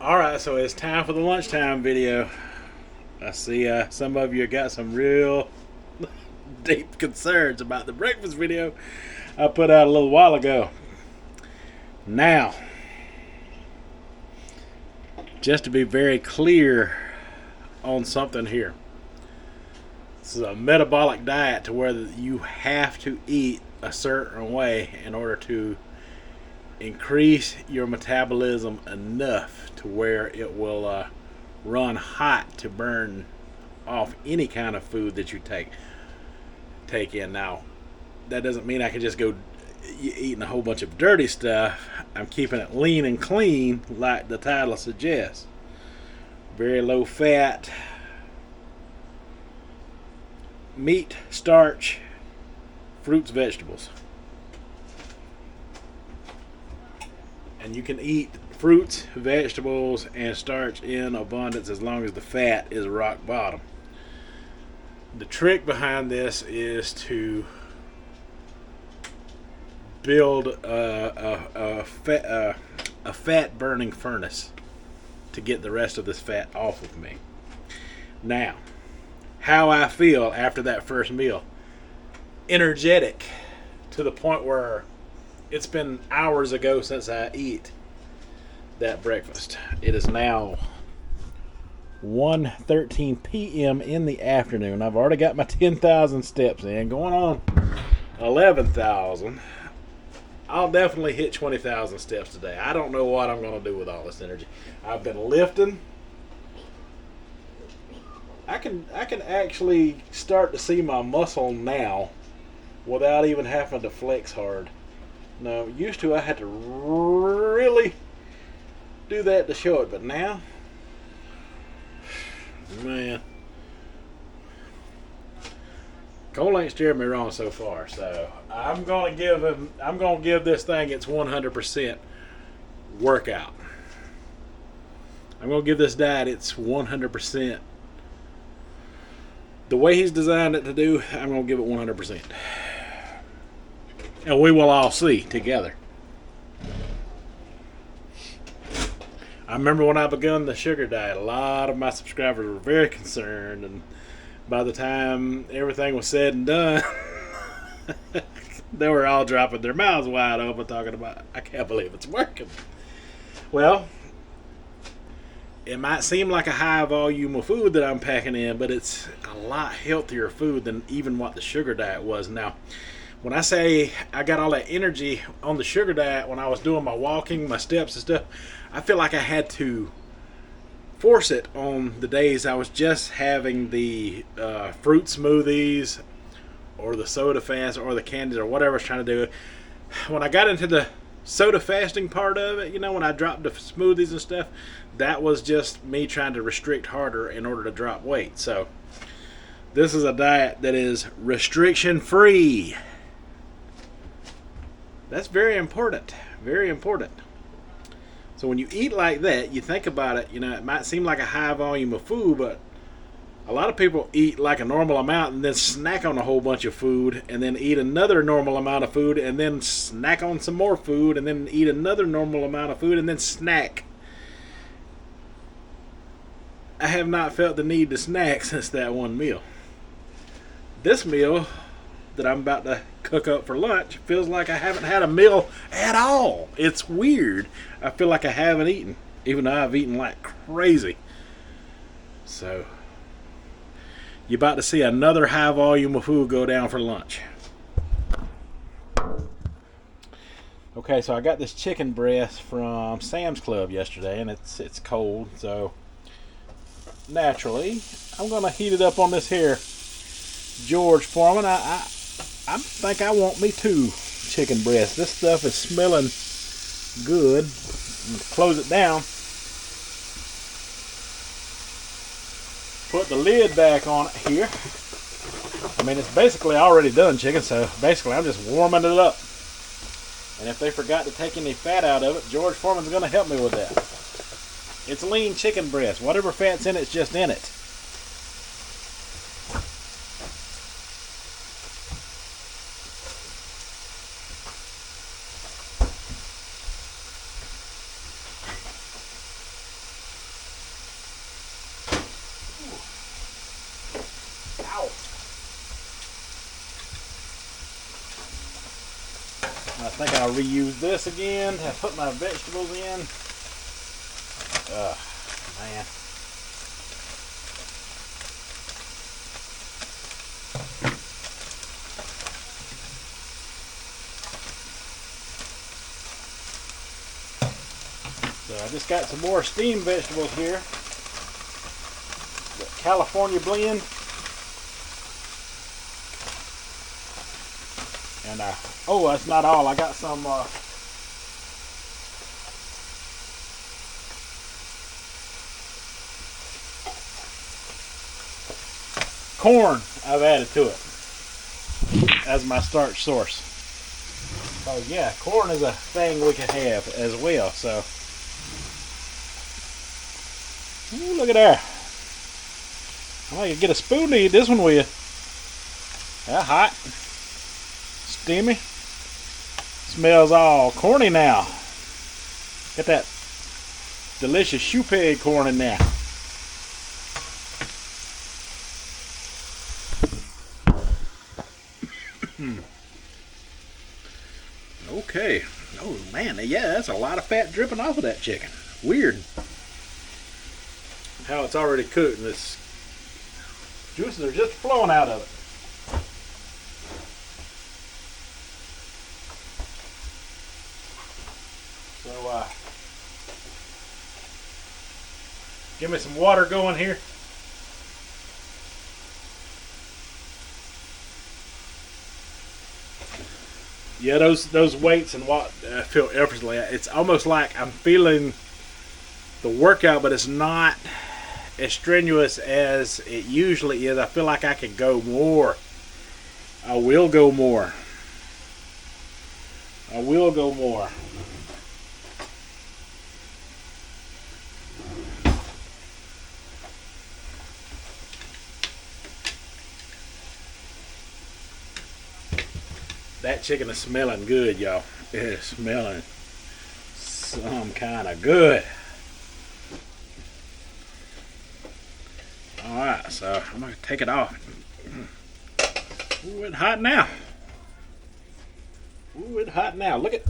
Alright, so it's time for the lunchtime video. I see some of you got some real deep concerns about the breakfast video I put out a little while ago. Now, just to be very clear on something here. This is a metabolic diet to where you have to eat a certain way in order to increase your metabolism enough to where it will run hot to burn off any kind of food that you take in. Now, that doesn't mean I can just go eating a whole bunch of dirty stuff. I'm keeping it lean and clean, like the title suggests. Very low fat, meat, starch, fruits, vegetables. And you can eat fruits, vegetables, and starch in abundance as long as the fat is rock bottom. The trick behind this is to build a fat burning furnace to get the rest of this fat off of me. Now, how I feel after that first meal: energetic to the point where it's been hours ago since I eat that breakfast. It is now 1:13 p.m. in the afternoon. I've already got my 10,000 steps in, going on 11,000. I'll definitely hit 20,000 steps today. I don't know what I'm going to do with all this energy. I've been lifting. I can actually start to see my muscle now without even having to flex hard. Now, used to I had to really do that to show it, but now, man, Cole ain't steered me wrong so far. So I'm gonna give this thing its 100% workout. I'm gonna give this diet its 100%. The way he's designed it to do, I'm gonna give it 100%. And we will all see together. I remember when I begun the sugar diet, a lot of my subscribers were very concerned, and by the time everything was said and done, they were all dropping their mouths wide open talking about, I can't believe it's working. Well, it might seem like a high volume of food that I'm packing in, but it's a lot healthier food than even what the sugar diet was. Now, when I say I got all that energy on the sugar diet when I was doing my walking, my steps and stuff, I feel like I had to force it on the days I was just having the fruit smoothies or the soda fast or the candies or whatever I was trying to do. When I got into the soda fasting part of it, when I dropped the smoothies and stuff, that was just me trying to restrict harder in order to drop weight. So this is a diet that is restriction free. That's very important. Very important. So when you eat like that, you think about it, it might seem like a high volume of food, but a lot of people eat like a normal amount and then snack on a whole bunch of food and then eat another normal amount of food and then snack on some more food and then eat another normal amount of food and then snack. I have not felt the need to snack since that one meal. This meal that I'm about to cook up for lunch feels like I haven't had a meal at all. It's weird. I feel like I haven't eaten, even though I've eaten like crazy. So you're about to see another high volume of food go down for lunch. Okay, so I got this chicken breast from Sam's Club yesterday, and it's cold, so naturally I'm gonna heat it up on this here George Foreman. I think I want me 2 chicken breasts. This stuff is smelling good. I'm going to close it down. Put the lid back on it here. I mean, it's basically already done chicken, so basically I'm just warming it up. And if they forgot to take any fat out of it, George Foreman's going to help me with that. It's lean chicken breast. Whatever fat's in it's just in it. I think I'll reuse this again to put my vegetables in. Man. So I just got some more steamed vegetables here. The California blend. And oh, that's not all. I got some corn I've added to it as my starch source. So yeah, corn is a thing we can have as well. So ooh, look at that. I might get a spoon to eat this one with. That hot, steamy. Smells all corny now. Get that delicious shoe peg corn in there. Okay. Oh man, yeah, that's a lot of fat dripping off of that chicken. Weird. How it's already cooked and its juices are just flowing out of it. So give me some water going here. Yeah, those weights and what feel effortlessly. It's almost like I'm feeling the workout, but it's not as strenuous as it usually is. I feel like I can go more. I will go more. I will go more. That chicken is smelling good, y'all. It is smelling some kind of good. Alright, so I'm going to take it off. Ooh, it's hot now. Ooh, it's hot now. Look at.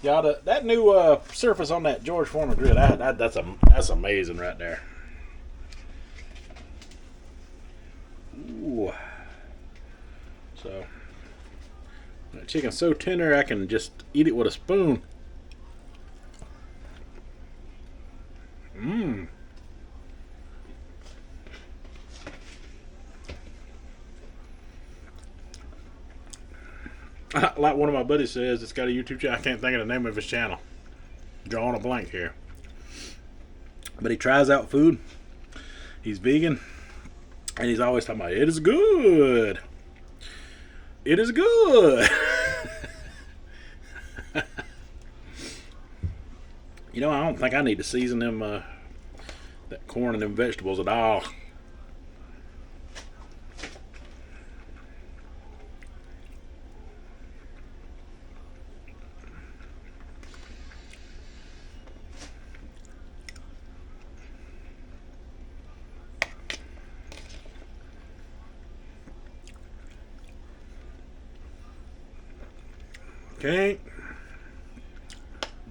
Y'all, that new surface on that George Foreman grill, that's amazing right there. Ooh. So, that chicken's so tender I can just eat it with a spoon. Mmm. Like one of my buddies says, it's got a YouTube channel. I can't think of the name of his channel. Drawing a blank here. But he tries out food. He's vegan. And he's always talking about, it is good. It is good. You know, I don't think I need to season them that corn and them vegetables at all. Can't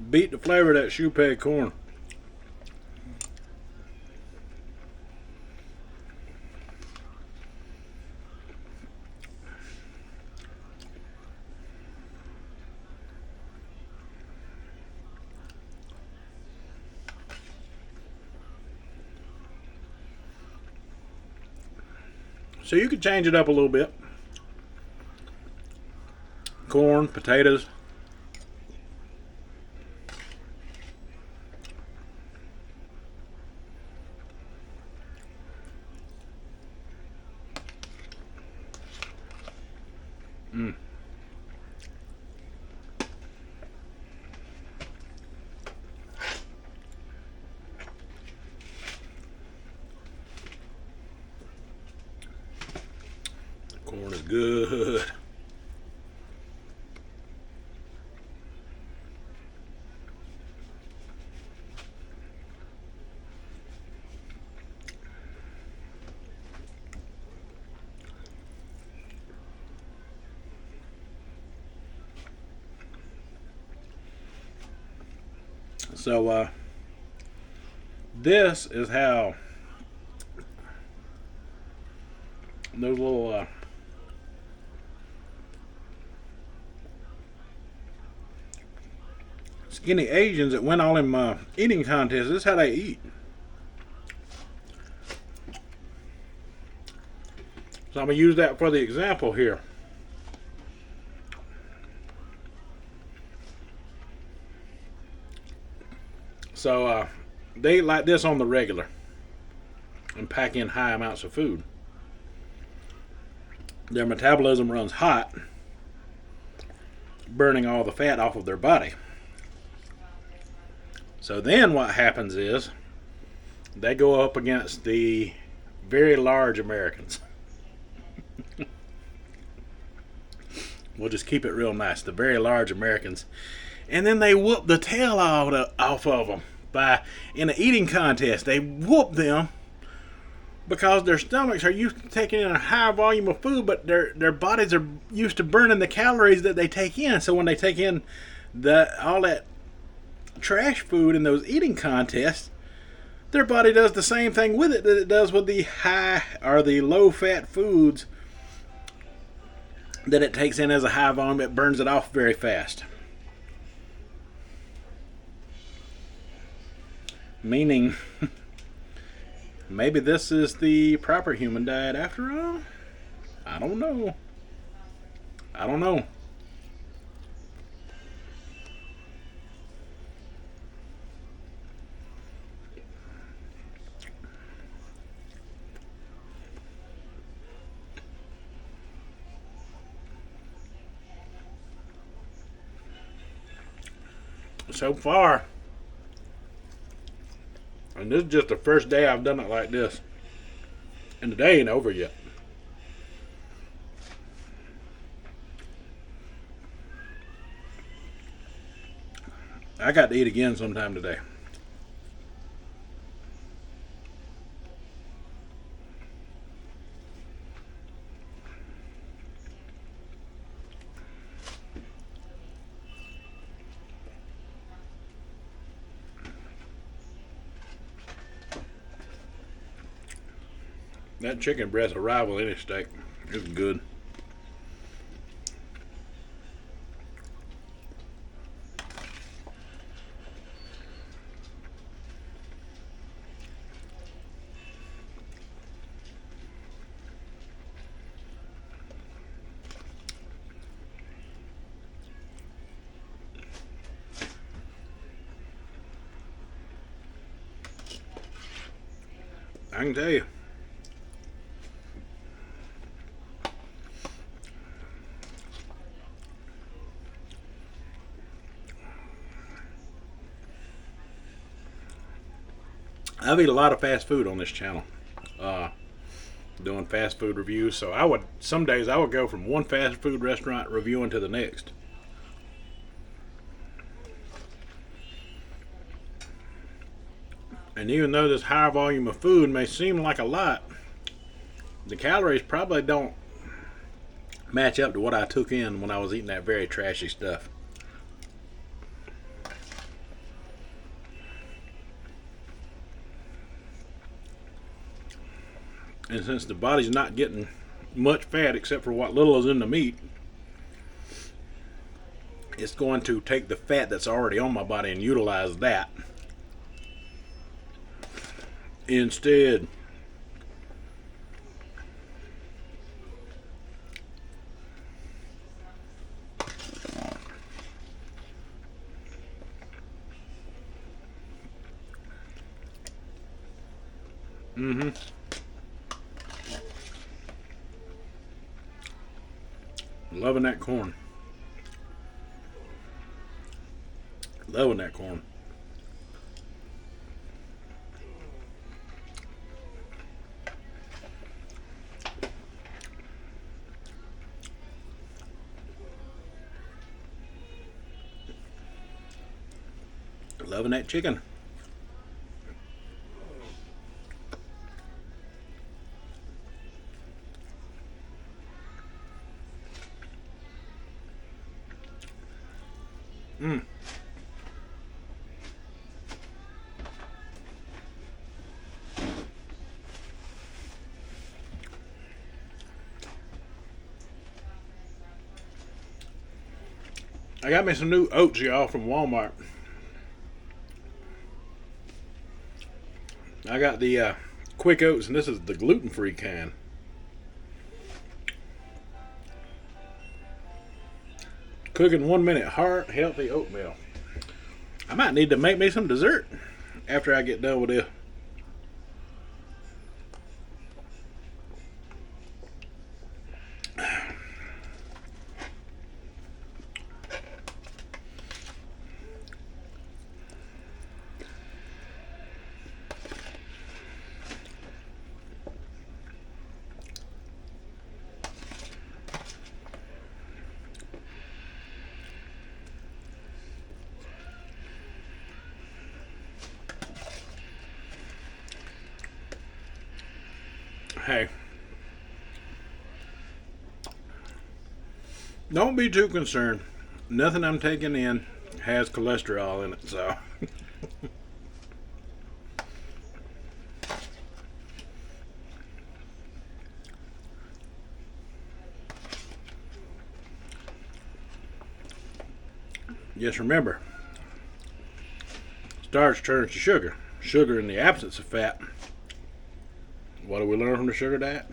beat the flavor of that shoe peg corn. So you could change it up a little bit. Corn, potatoes. Corn is good. So this is how those little skinny Asians that win all them eating contests, this is how they eat. So I'm going to use that for the example here. So they eat like this on the regular and pack in high amounts of food. Their metabolism runs hot, burning all the fat off of their body. So then what happens is they go up against the very large Americans. We'll just keep it real nice. The very large Americans. And then they whoop the tail off of them by, in an eating contest. They whoop them because their stomachs are used to taking in a high volume of food, but their bodies are used to burning the calories that they take in. So when they take in all that trash food in those eating contests, their body does the same thing with it that it does with the high or the low fat foods that it takes in as a high volume. It burns it off very fast. Meaning, maybe this is the proper human diet after all? I don't know. I don't know. So far, and this is just the first day I've done it like this, and the day ain't over yet. I got to eat again sometime today. That chicken breast will rival any steak. It's good. I can tell you. I've eaten a lot of fast food on this channel, doing fast food reviews. So some days I would go from one fast food restaurant reviewing to the next. And even though this higher volume of food may seem like a lot, the calories probably don't match up to what I took in when I was eating that very trashy stuff. And since the body's not getting much fat except for what little is in the meat, it's going to take the fat that's already on my body and utilize that instead. Loving that corn. Loving that corn. Loving that chicken. I got me some new oats, y'all, from Walmart. I got the quick oats, and this is the gluten-free kind. Cooking 1 minute, heart healthy oatmeal. I might need to make me some dessert after I get done with this. Hey, don't be too concerned. Nothing I'm taking in has cholesterol in it, so. Just remember, starch turns to sugar. Sugar in the absence of fat. What do we learn from the sugar diet?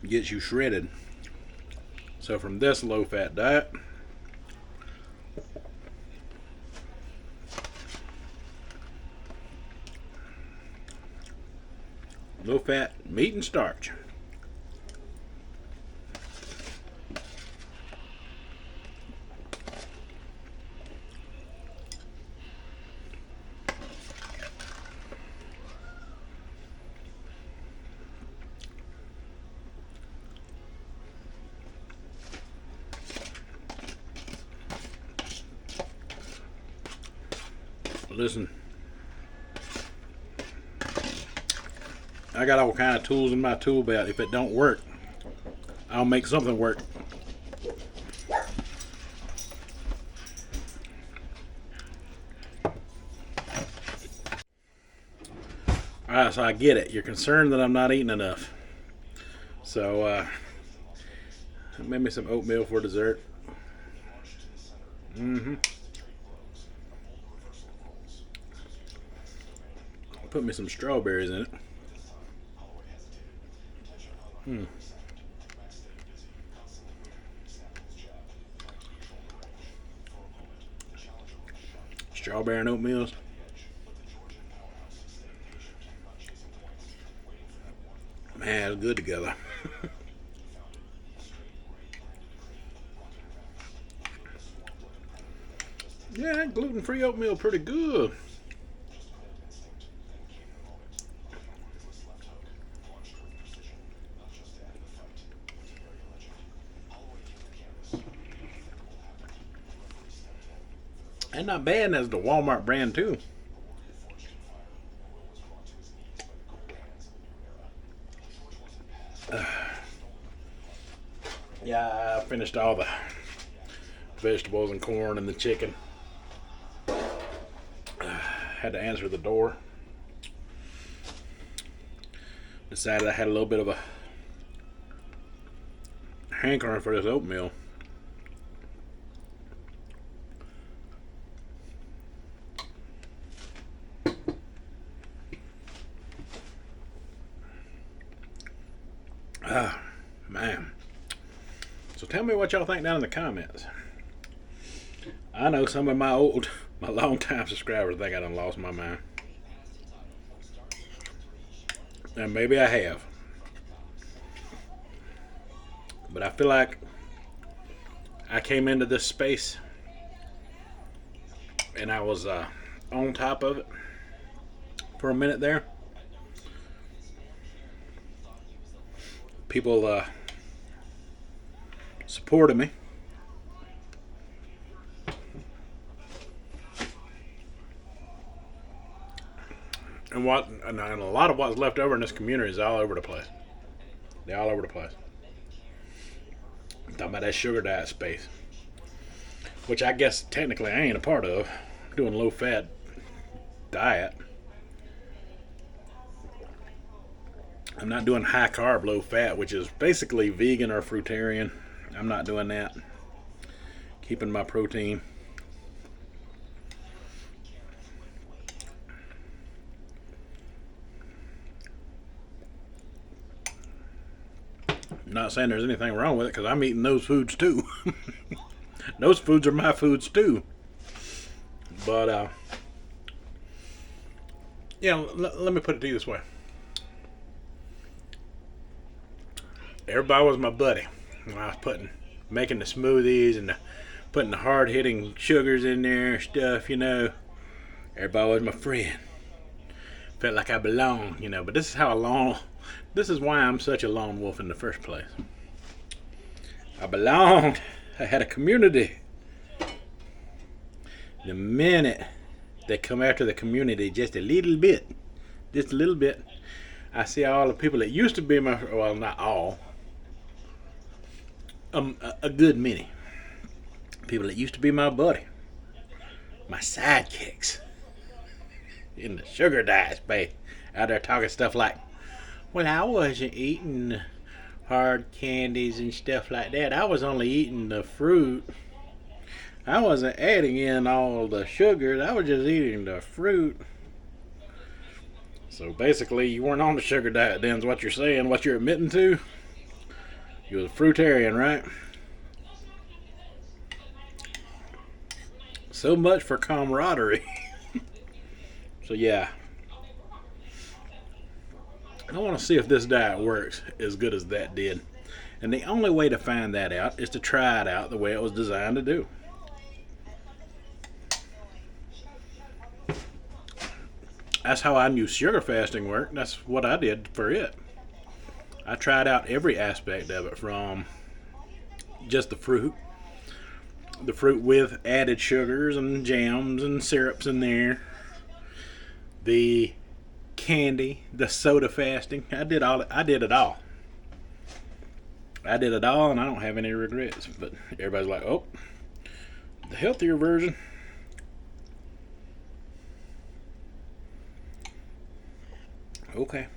Gets you shredded. So from this low-fat diet, low-fat meat and starch. Listen, I got all kind of tools in my tool belt. If it don't work, I'll make something work. Alright, so I get it. You're concerned that I'm not eating enough. So, make me some oatmeal for dessert. Put me some strawberries in it. Strawberry and oatmeal. Man, it's good together. Yeah, gluten-free oatmeal pretty good. And not bad as the Walmart brand too. Yeah, I finished all the vegetables and corn and the chicken. Had to answer the door. Decided I had a little bit of a hankering for this oatmeal. Man. So tell me what y'all think down in the comments. I know some of my long-time subscribers think I done lost my mind. And maybe I have. But I feel like I came into this space and I was on top of it for a minute there. People supported me. And a lot of what's left over in this community is all over the place. They're all over the place. I'm talking about that sugar diet space, which I guess technically I ain't a part of. I'm doing low fat diet. I'm not doing high carb, low fat, which is basically vegan or fruitarian. I'm not doing that. Keeping my protein. Not saying there's anything wrong with it, because I'm eating those foods too. Those foods are my foods too. But yeah, let me put it to you this way. Everybody was my buddy when I was making the smoothies and putting the hard hitting sugars in there, stuff, you know. Everybody was my friend. Felt like I belonged, you know. But this is why I'm such a lone wolf in the first place. I belonged. I had a community. The minute they come after the community just a little bit, I see all the people that used to be well, not all, a good many people that used to be my buddy, my sidekicks in the sugar diet space, out there talking stuff like, well, I wasn't eating hard candies and stuff like that. I was only eating the fruit. I wasn't adding in all the sugars. I was just eating the fruit. So basically, you weren't on the sugar diet then, is what you're saying, what you're admitting to. You was a fruitarian, right? So much for camaraderie. So yeah. I want to see if this diet works as good as that did. And the only way to find that out is to try it out the way it was designed to do. That's how I knew sugar fasting worked. That's what I did for it. I tried out every aspect of it, from just the fruit with added sugars and jams and syrups in there, the candy, the soda fasting. I did it all. I did it all, and I don't have any regrets. But everybody's like, oh, the healthier version. Okay.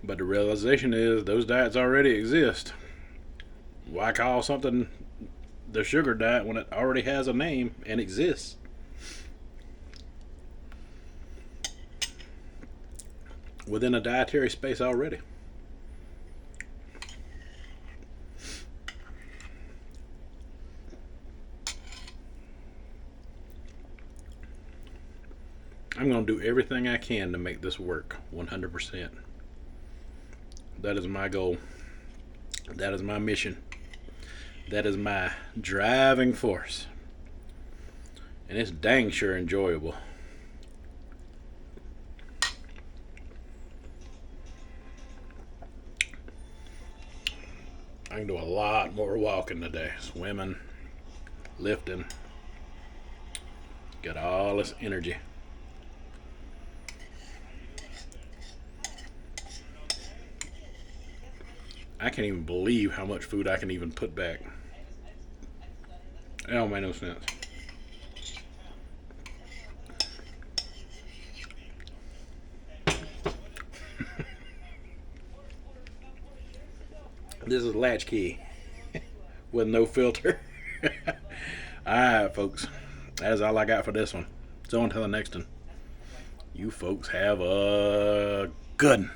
But the realization is those diets already exist. Why call something the sugar diet when it already has a name and exists? Within a dietary space already. I'm going to do everything I can to make this work 100%. That is my goal. That is my mission. That is my driving force. And it's dang sure enjoyable. I can do a lot more walking today. Swimming, lifting. Got all this energy. I can't even believe how much food I can even put back. It don't make no sense. This is Latchkey with no filter. Alright, folks. That's all I got for this one. So until the next one, you folks have a good one.